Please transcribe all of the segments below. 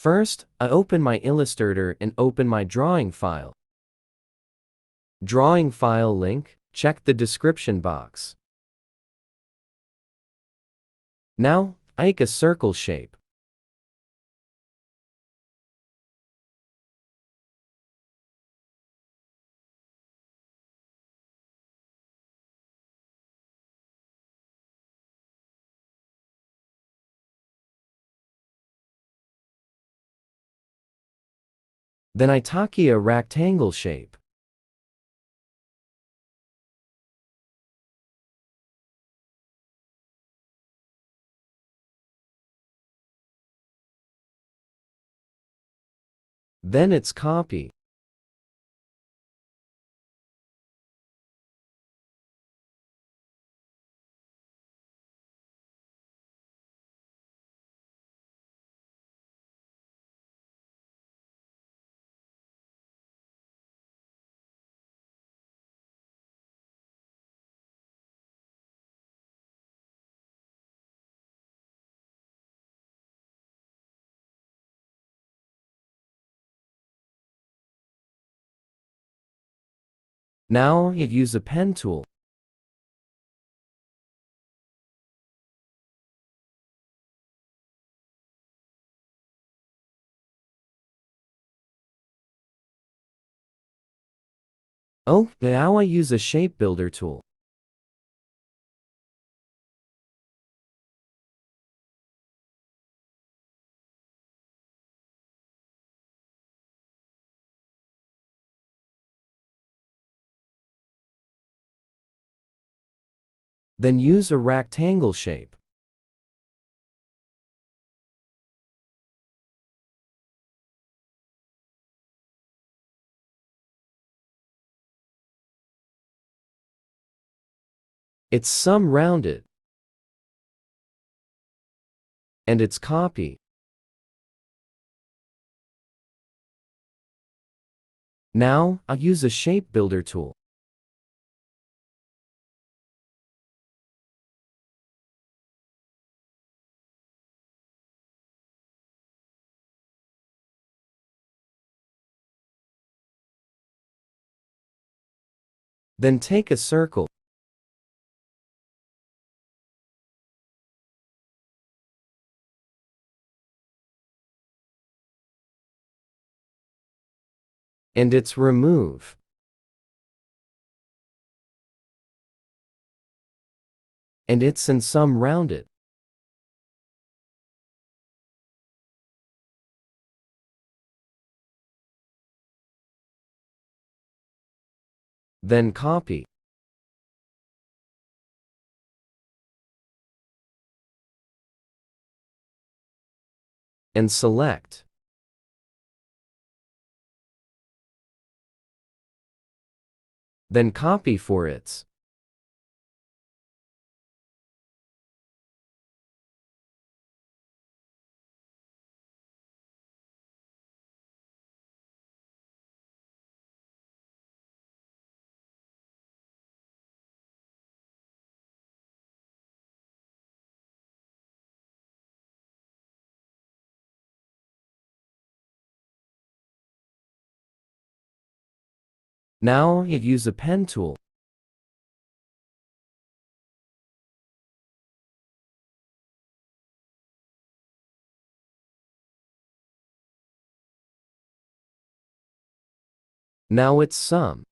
First, I open my Illustrator and open my drawing file. Drawing file link, check the description box. Now, I make a circle shape. Then I take a rectangle shape. Then it's copy. Now, I use a pen tool. Oh, now I use a shape builder tool. Then use a rectangle shape. It's some rounded. And it's copy. Now, I'll use a shape builder tool. Then take a circle. And it's remove. And it's in some rounded. Then copy. And select. Then copy for its. Now, I use a pen tool. Now it's sum.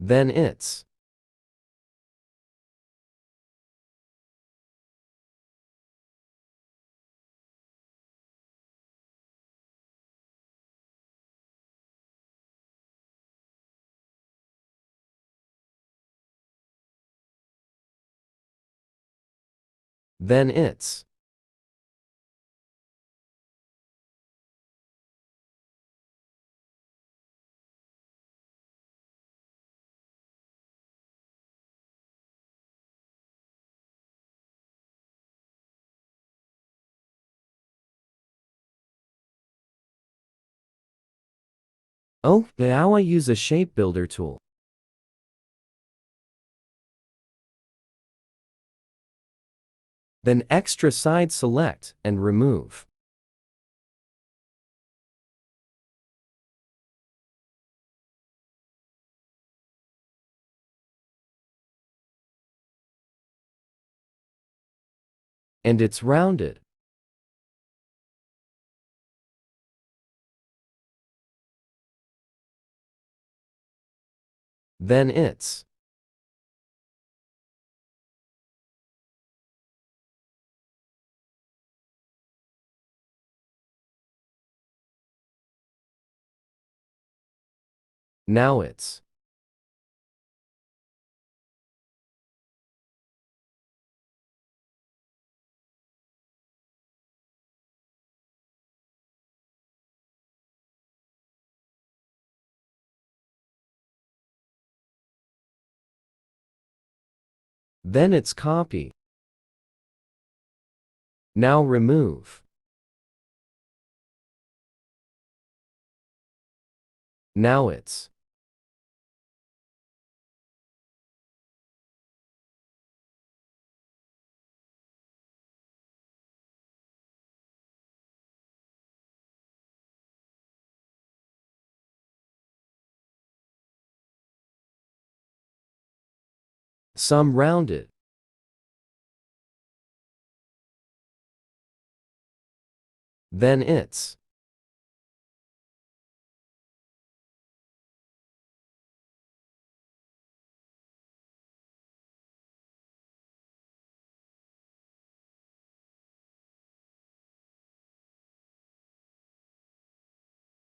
Then it's. Then it's. Oh, now I use a shape builder tool. Then extra side select and remove. And it's rounded. Then it's. Now it's. Then it's copy. Now remove. Now it's. Some rounded. Then it's.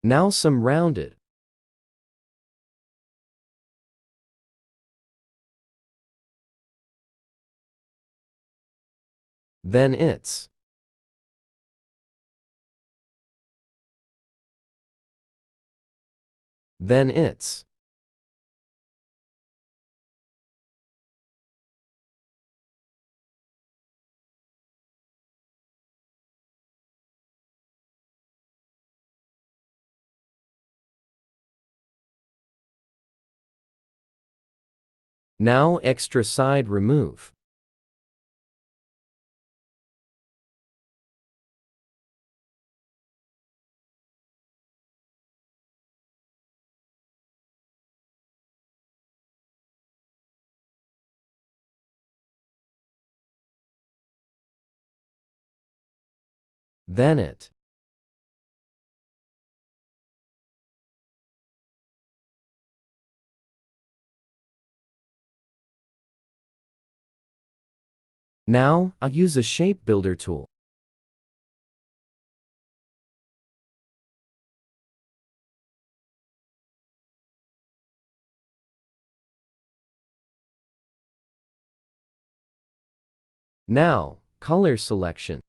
Now some rounded. Then it's. Then it's. Now extra side remove. Then it. Now, I'll use a shape builder tool. Now, color selection.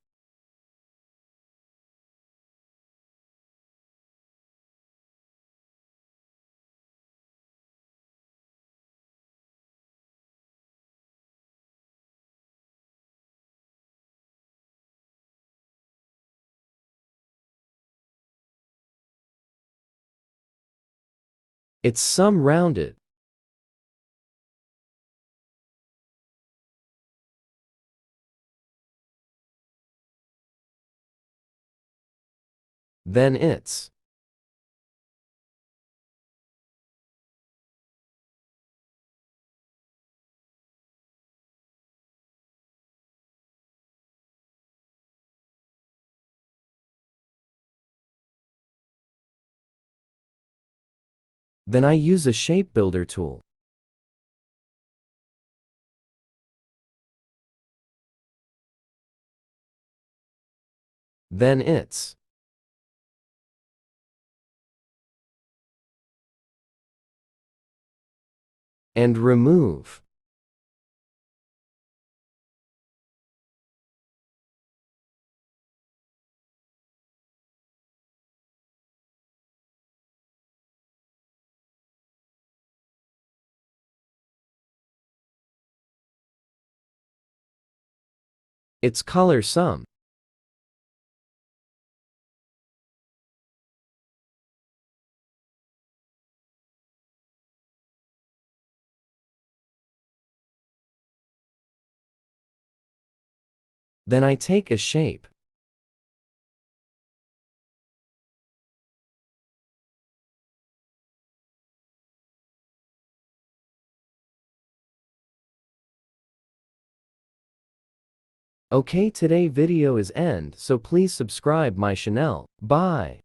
It's some rounded. Then it's. Then I use a shape builder tool. Then it's. And remove. It's colorsome. Then I take a shape. Okay, today video is end, so please subscribe my channel. Bye.